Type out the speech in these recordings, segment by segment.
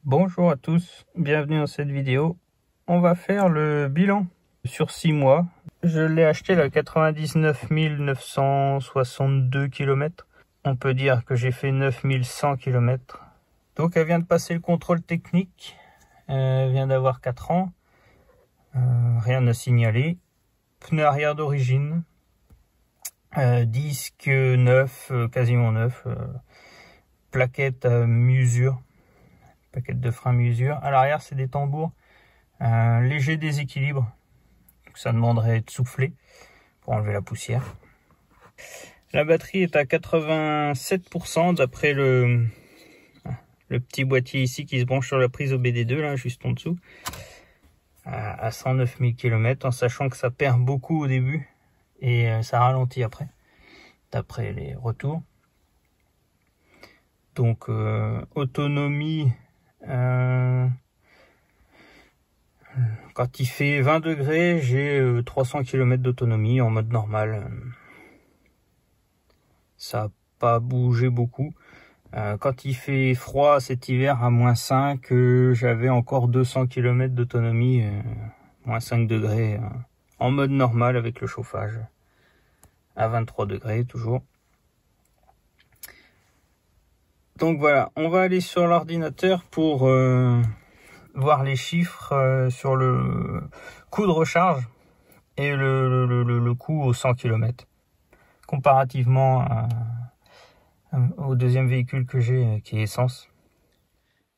Bonjour à tous, bienvenue dans cette vidéo. On va faire le bilan sur 6 mois. Je l'ai acheté à 99 962 km. On peut dire que j'ai fait 9100 km. Donc elle vient de passer le contrôle technique. Elle vient d'avoir 4 ans. Rien à signaler. Pneu arrière d'origine. Disque neuf, quasiment neuf. Plaquette à mesure. Plaquette de frein mesure. À l'arrière, c'est des tambours. Léger déséquilibre. Ça demanderait de souffler pour enlever la poussière. La batterie est à 87% d'après le petit boîtier ici qui se branche sur la prise OBD2, là, juste en dessous. À 109 000 km, en sachant que ça perd beaucoup au début et ça ralentit après, d'après les retours. Donc, autonomie... quand il fait 20 degrés, j'ai 300 km d'autonomie en mode normal. Ça n'a pas bougé beaucoup. Quand il fait froid cet hiver à -5, j'avais encore 200 km d'autonomie, -5 degrés, en mode normal avec le chauffage. À 23 degrés toujours. Donc voilà, on va aller sur l'ordinateur pour voir les chiffres sur le coût de recharge et le coût au 100 km. Comparativement au deuxième véhicule que j'ai qui est essence.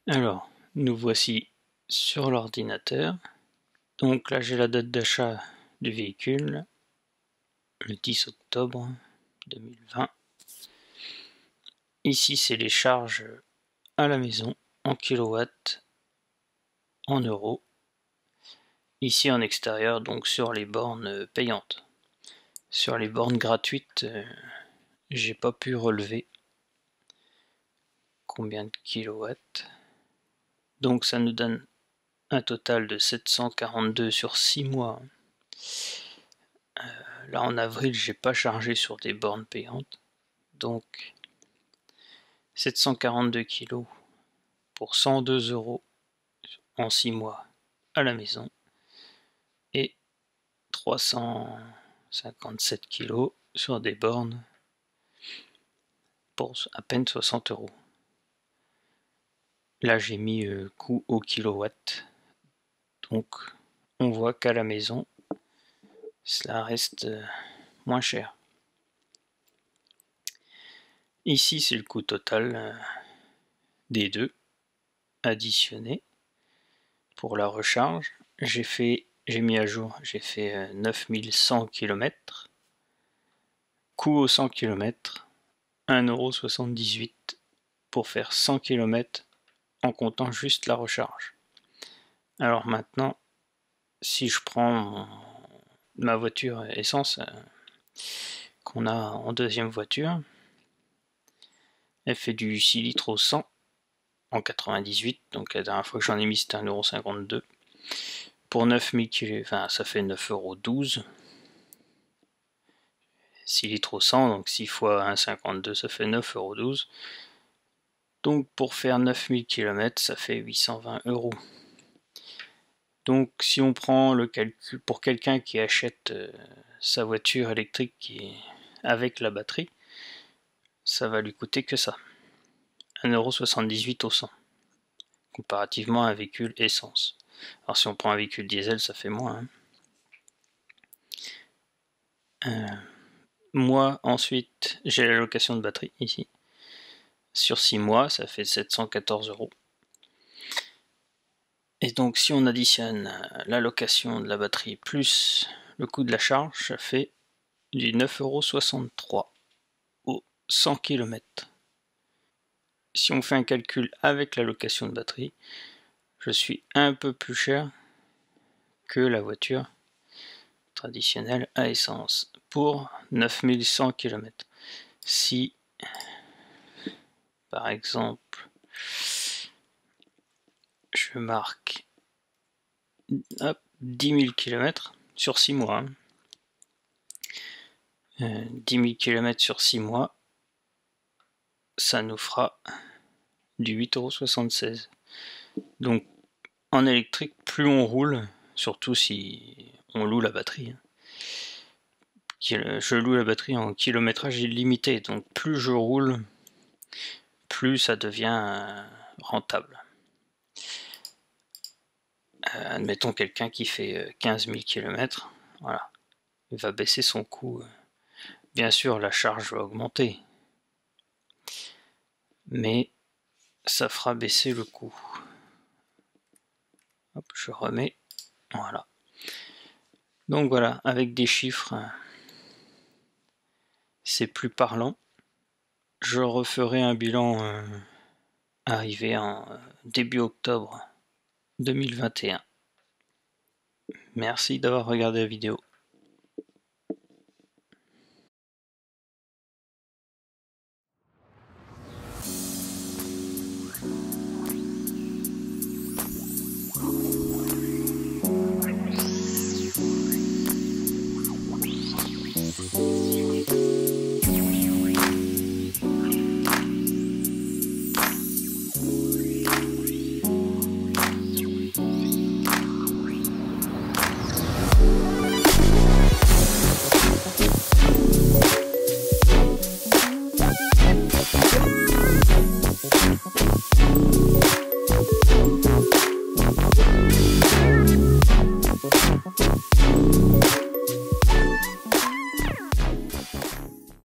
Alors, nous voici sur l'ordinateur. Donc là, j'ai la date d'achat du véhicule, le 10 octobre 2020. Ici, c'est les charges à la maison en kilowatts, en euros. Ici en extérieur, donc sur les bornes payantes. Sur les bornes gratuites, j'ai pas pu relever combien de kilowatts. Donc ça nous donne un total de 742 sur 6 mois. Là en avril, j'ai pas chargé sur des bornes payantes. Donc 742 kg pour 102 € en 6 mois à la maison. Et 357 kg sur des bornes pour à peine 60 €. Là j'ai mis coût au kilowatt. Donc on voit qu'à la maison, cela reste moins cher. Ici c'est le coût total des deux additionnés pour la recharge. J'ai mis à jour, j'ai fait 9100 km. Coût au 100 km, 1,78 € pour faire 100 km en comptant juste la recharge. Alors maintenant, si je prends ma voiture essence qu'on a en deuxième voiture, elle fait du 6 litres au 100 en 98, donc la dernière fois que j'en ai mis c'était 1,52 €. Pour 9000 km, enfin ça fait 9,12 €. 6 litres au 100, donc 6 fois 1,52, ça fait 9,12 €. Donc pour faire 9000 km, ça fait 820 €. Donc si on prend le calcul pour quelqu'un qui achète sa voiture électrique avec la batterie, ça va lui coûter que ça, 1,78 € au 100, comparativement à un véhicule essence. Alors si on prend un véhicule diesel, ça fait moins. Moi ensuite, j'ai la location de batterie ici. Sur 6 mois, ça fait 714 €. Et donc si on additionne l'allocation de la batterie plus le coût de la charge, ça fait du 9,63 € au 100 km. Si on fait un calcul avec l'allocation de batterie, je suis un peu plus cher que la voiture traditionnelle à essence pour 9100 km. Si par exemple je marque 10 000 km sur 6 mois, 10 000 km sur 6 mois, ça nous fera du 8,76 €. Donc en électrique, plus on roule, surtout si on loue la batterie, je loue la batterie en kilométrage illimité, donc plus je roule, plus ça devient rentable. Admettons quelqu'un qui fait 15 000 km, voilà, il va baisser son coût. Bien sûr, la charge va augmenter, mais ça fera baisser le coût. Hop, je remets, voilà. Donc voilà, avec des chiffres, c'est plus parlant. Je referai un bilan arrivé en début octobre 2021. Merci d'avoir regardé la vidéo.